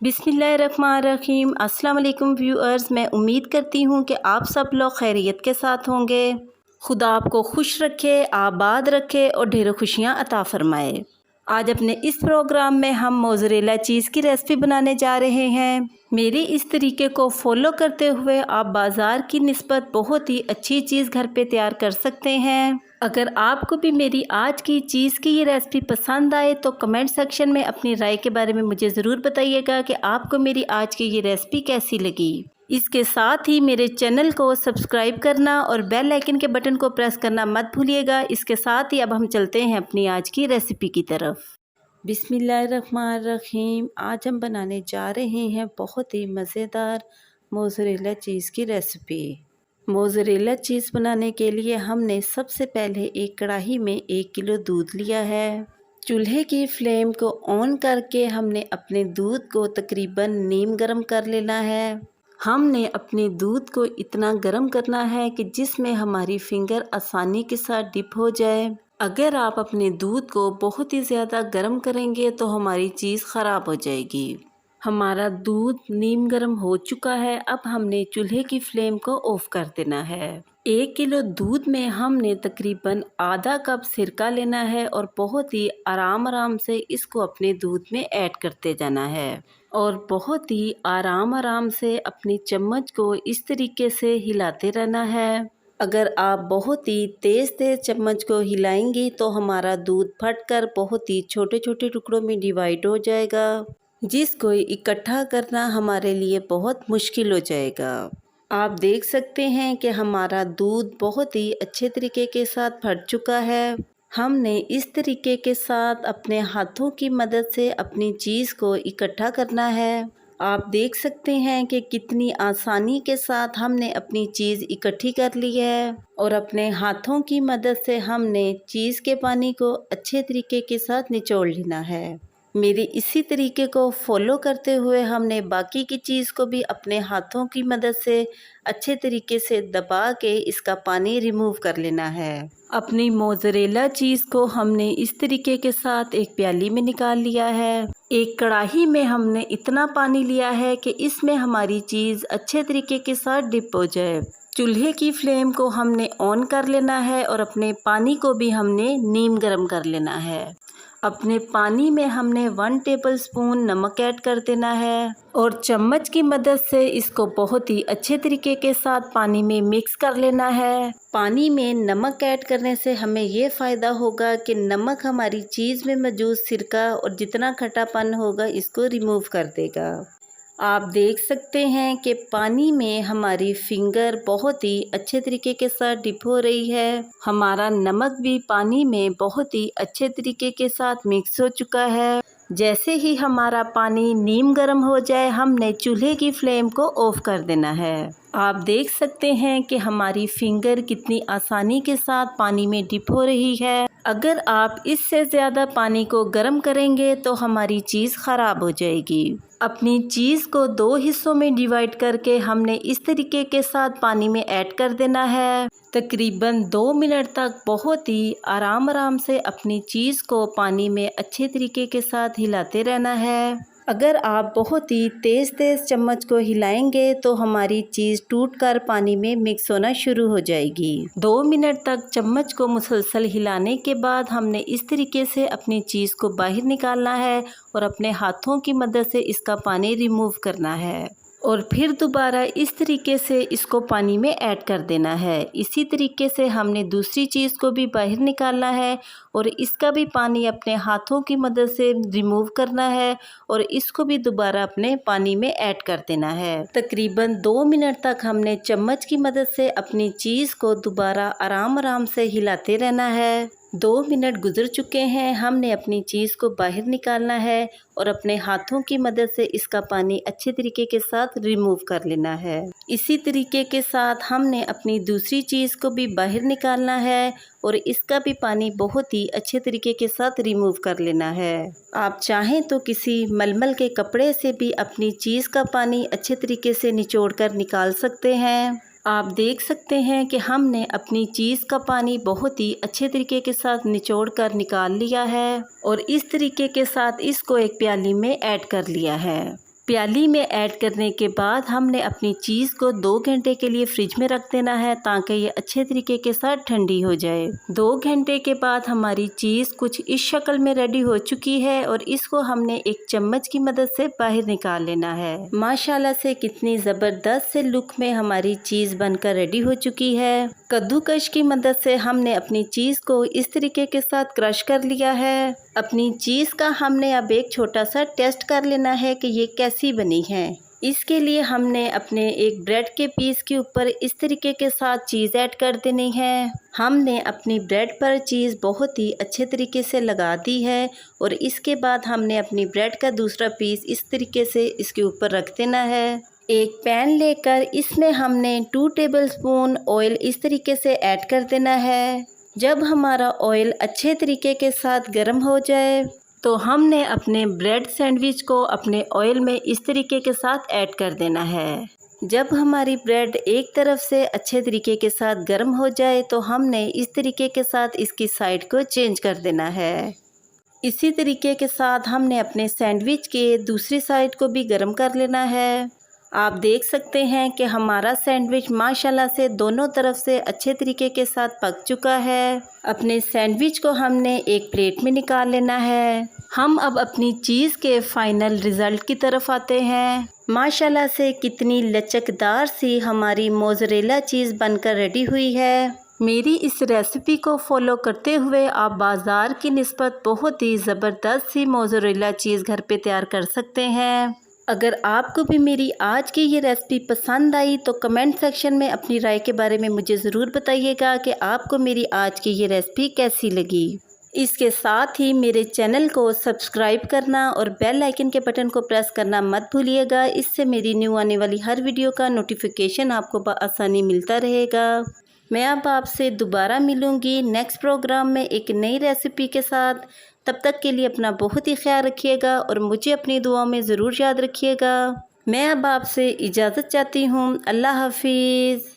बिस्मिल्लाहिर्रहमानिर्रहीम। अस्सलाम वालेकुम व्यूअर्स, मैं उम्मीद करती हूँ कि आप सब लोग खैरियत के साथ होंगे। खुदा आपको खुश रखे, आबाद रखे और ढेरों खुशियाँ अता फरमाए। आज अपने इस प्रोग्राम में हम मोज़रेला चीज़ की रेसिपी बनाने जा रहे हैं। मेरे इस तरीके को फॉलो करते हुए आप बाज़ार की निस्बत बहुत ही अच्छी चीज़ घर पे तैयार कर सकते हैं। अगर आपको भी मेरी आज की चीज़ की ये रेसिपी पसंद आए तो कमेंट सेक्शन में अपनी राय के बारे में मुझे ज़रूर बताइएगा कि आपको मेरी आज की ये रेसिपी कैसी लगी। इसके साथ ही मेरे चैनल को सब्सक्राइब करना और बेल आइकन के बटन को प्रेस करना मत भूलिएगा। इसके साथ ही अब हम चलते हैं अपनी आज की रेसिपी की तरफ। बिस्मिल्लाहिर्रहमानिर्रहीम। आज हम बनाने जा रहे हैं बहुत ही मज़ेदार मोज़रेला चीज़ की रेसिपी। मोज़रेला चीज़ बनाने के लिए हमने सबसे पहले एक कढ़ाई में 1 किलो दूध लिया है। चूल्हे की फ्लेम को ऑन करके हमने अपने दूध को तकरीबन नीम गर्म कर लेना है। हमने अपने दूध को इतना गर्म करना है कि जिसमें हमारी फिंगर आसानी के साथ डिप हो जाए। अगर आप अपने दूध को बहुत ही ज़्यादा गर्म करेंगे तो हमारी चीज़ ख़राब हो जाएगी। हमारा दूध नीम गर्म हो चुका है। अब हमने चूल्हे की फ्लेम को ऑफ कर देना है। 1 किलो दूध में हमने तकरीबन आधा कप सिरका लेना है और बहुत ही आराम से इसको अपने दूध में ऐड करते जाना है और बहुत ही आराम से अपनी चम्मच को इस तरीके से हिलाते रहना है। अगर आप बहुत ही तेज़ चम्मच को हिलाएंगी तो हमारा दूध फटकर बहुत ही छोटे छोटे टुकड़ों में डिवाइड हो जाएगा, जिसको इकट्ठा करना हमारे लिए बहुत मुश्किल हो जाएगा। आप देख सकते हैं कि हमारा दूध बहुत ही अच्छे तरीके के साथ फट चुका है। हमने इस तरीके के साथ अपने हाथों की मदद से अपनी चीज़ को इकट्ठा करना है। आप देख सकते हैं कि कितनी आसानी के साथ हमने अपनी चीज़ इकट्ठी कर ली है और अपने हाथों की मदद से हमने चीज़ के पानी को अच्छे तरीके के साथ निचोड़ लेना है। मेरे इसी तरीके को फॉलो करते हुए हमने बाकी की चीज़ को भी अपने हाथों की मदद से अच्छे तरीके से दबा के इसका पानी रिमूव कर लेना है। अपनी मोज़रेला चीज़ को हमने इस तरीके के साथ एक प्याली में निकाल लिया है। एक कढ़ाई में हमने इतना पानी लिया है कि इसमें हमारी चीज़ अच्छे तरीके के साथ डिप हो जाए। चूल्हे की फ्लेम को हमने ऑन कर लेना है और अपने पानी को भी हमने नीम गर्म कर लेना है। अपने पानी में हमने 1 टेबलस्पून नमक ऐड कर देना है और चम्मच की मदद से इसको बहुत ही अच्छे तरीके के साथ पानी में मिक्स कर लेना है। पानी में नमक ऐड करने से हमें ये फ़ायदा होगा कि नमक हमारी चीज़ में मौजूद सिरका और जितना खट्टापन होगा इसको रिमूव कर देगा। आप देख सकते हैं कि पानी में हमारी फिंगर बहुत ही अच्छे तरीके के साथ डिप हो रही है। हमारा नमक भी पानी में बहुत ही अच्छे तरीके के साथ मिक्स हो चुका है। जैसे ही हमारा पानी नीम गर्म हो जाए हमने चूल्हे की फ्लेम को ऑफ कर देना है। आप देख सकते हैं कि हमारी फिंगर कितनी आसानी के साथ पानी में डिप हो रही है। अगर आप इससे ज़्यादा पानी को गर्म करेंगे तो हमारी चीज़ ख़राब हो जाएगी। अपनी चीज़ को 2 हिस्सों में डिवाइड करके हमने इस तरीके के साथ पानी में ऐड कर देना है। तकरीबन 2 मिनट तक बहुत ही आराम से अपनी चीज़ को पानी में अच्छे तरीके के साथ हिलाते रहना है। अगर आप बहुत ही तेज़ चम्मच को हिलाएंगे तो हमारी चीज़ टूटकर पानी में मिक्स होना शुरू हो जाएगी। 2 मिनट तक चम्मच को मुसलसल हिलाने के बाद हमने इस तरीके से अपनी चीज़ को बाहर निकालना है और अपने हाथों की मदद से इसका पानी रिमूव करना है और फिर दोबारा इस तरीके से इसको पानी में ऐड कर देना है। इसी तरीके से हमने दूसरी चीज़ को भी बाहर निकालना है और इसका भी पानी अपने हाथों की मदद से रिमूव करना है और इसको भी दोबारा अपने पानी में ऐड कर देना है। तकरीबन 2 मिनट तक हमने चम्मच की मदद से अपनी चीज़ को दोबारा आराम से हिलाते रहना है। 2 मिनट गुजर चुके हैं। हमने अपनी चीज़ को बाहर निकालना है और अपने हाथों की मदद से इसका पानी अच्छे तरीके के साथ रिमूव कर लेना है। इसी तरीके के साथ हमने अपनी दूसरी चीज़ को भी बाहर निकालना है और इसका भी पानी बहुत ही अच्छे तरीके के साथ रिमूव कर लेना है। आप चाहें तो किसी मलमल के कपड़े से भी अपनी चीज़ का पानी अच्छे तरीके से निचोड़ कर निकाल सकते हैं। आप देख सकते हैं कि हमने अपनी चीज़ का पानी बहुत ही अच्छे तरीके के साथ निचोड़ कर निकाल लिया है और इस तरीके के साथ इसको एक प्याली में ऐड कर लिया है। प्याली में ऐड करने के बाद हमने अपनी चीज़ को 2 घंटे के लिए फ्रिज में रख देना है ताकि ये अच्छे तरीके के साथ ठंडी हो जाए। 2 घंटे के बाद हमारी चीज़ कुछ इस शक्ल में रेडी हो चुकी है और इसको हमने एक चम्मच की मदद से बाहर निकाल लेना है। माशाल्लाह से कितनी ज़बरदस्त से लुक में हमारी चीज़ बनकर रेडी हो चुकी है। कद्दूकश की मदद से हमने अपनी चीज़ को इस तरीके के साथ क्रश कर लिया है। अपनी चीज़ का हमने अब एक छोटा सा टेस्ट कर लेना है कि ये कैसी बनी है। इसके लिए हमने अपने एक ब्रेड के पीस के ऊपर इस तरीके के साथ चीज़ ऐड कर देनी है। हमने अपनी ब्रेड पर चीज़ बहुत ही अच्छे तरीके से लगा दी है और इसके बाद हमने अपनी ब्रेड का दूसरा पीस इस तरीके से इसके ऊपर रख देना है। एक पैन लेकर इसमें हमने 2 टेबलस्पून ऑयल इस तरीके से ऐड कर देना है। जब हमारा ऑयल अच्छे तरीके के साथ गर्म हो जाए तो हमने अपने ब्रेड सैंडविच को अपने ऑयल में इस तरीके के साथ ऐड कर देना है। जब हमारी ब्रेड एक तरफ से अच्छे तरीके के साथ गर्म हो जाए तो हमने इस तरीके के साथ इसकी साइड को चेंज कर देना है। इसी तरीके के साथ हमने अपने सैंडविच के दूसरी साइड को भी गर्म कर लेना है। आप देख सकते हैं कि हमारा सैंडविच माशाल्लाह से दोनों तरफ से अच्छे तरीके के साथ पक चुका है। अपने सैंडविच को हमने एक प्लेट में निकाल लेना है। हम अब अपनी चीज़ के फाइनल रिज़ल्ट की तरफ आते हैं। माशाल्लाह से कितनी लचकदार सी हमारी मोज़रेला चीज़ बनकर रेडी हुई है। मेरी इस रेसिपी को फॉलो करते हुए आप बाज़ार की निस्बत बहुत ही ज़बरदस्त सी मोज़रेला चीज़ घर पे तैयार कर सकते हैं। अगर आपको भी मेरी आज की ये रेसिपी पसंद आई तो कमेंट सेक्शन में अपनी राय के बारे में मुझे ज़रूर बताइएगा कि आपको मेरी आज की ये रेसिपी कैसी लगी। इसके साथ ही मेरे चैनल को सब्सक्राइब करना और बेल आइकन के बटन को प्रेस करना मत भूलिएगा। इससे मेरी न्यू आने वाली हर वीडियो का नोटिफिकेशन आपको बआसानी मिलता रहेगा। मैं अब आपसे दोबारा मिलूँगी नेक्स्ट प्रोग्राम में एक नई रेसिपी के साथ। तब तक के लिए अपना बहुत ही ख्याल रखिएगा और मुझे अपनी दुआओं में ज़रूर याद रखिएगा। मैं अब आपसे इजाज़त चाहती हूँ। अल्लाह हाफिज़।